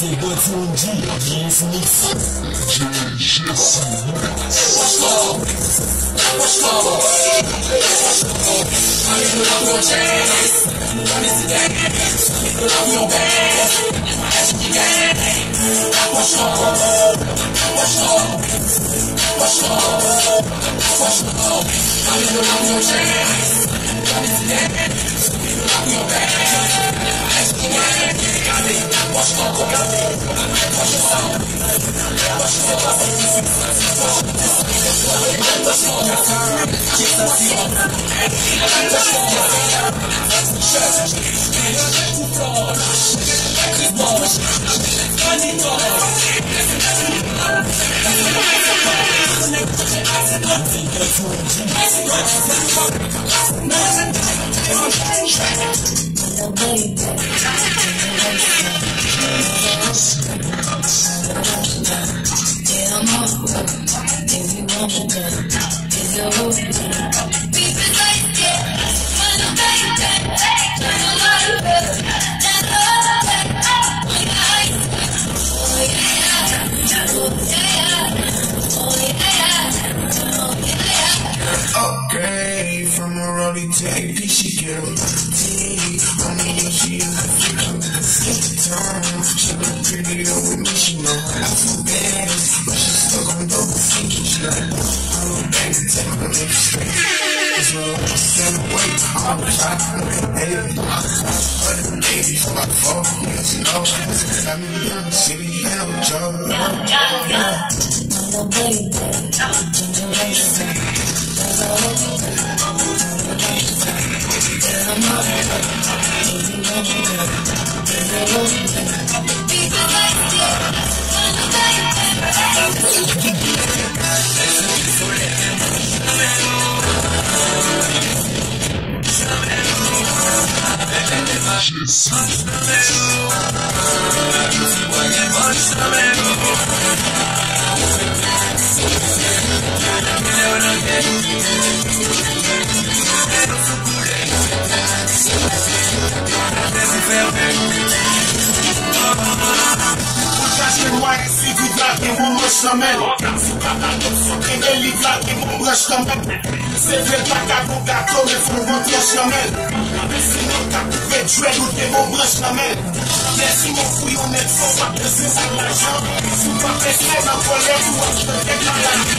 C'est Botman G, GS Mix. Upgrade from a rolling tag, she get a T. I mean, she is a freak. Time, she look pretty with me, she know how I feel bad. But she stuck on double thinking, she like, I look back and take my next straight. It's real like a 7 weight, I'm a shot, hey, other ladies, like 4 years, you know. I'm in the young city, and I'm a job. Si vous blaguez, vous me chamez. Et les livres là qui vous brûlent chamez. C'est vrai pas qu'à vous gâteau, mais faut rentrer chamez. Sinon, t'as coupé de jouer, vous devez vous brûler chamez. Merci mon fouille, on est fort, pas que c'est ça l'argent. Si vous pas fait dans colère, vous achetez dans la vie.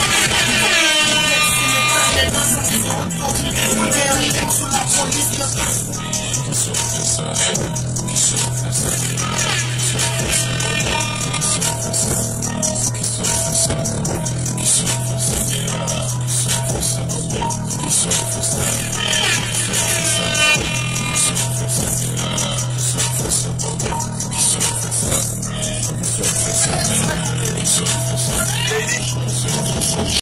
Sous la police.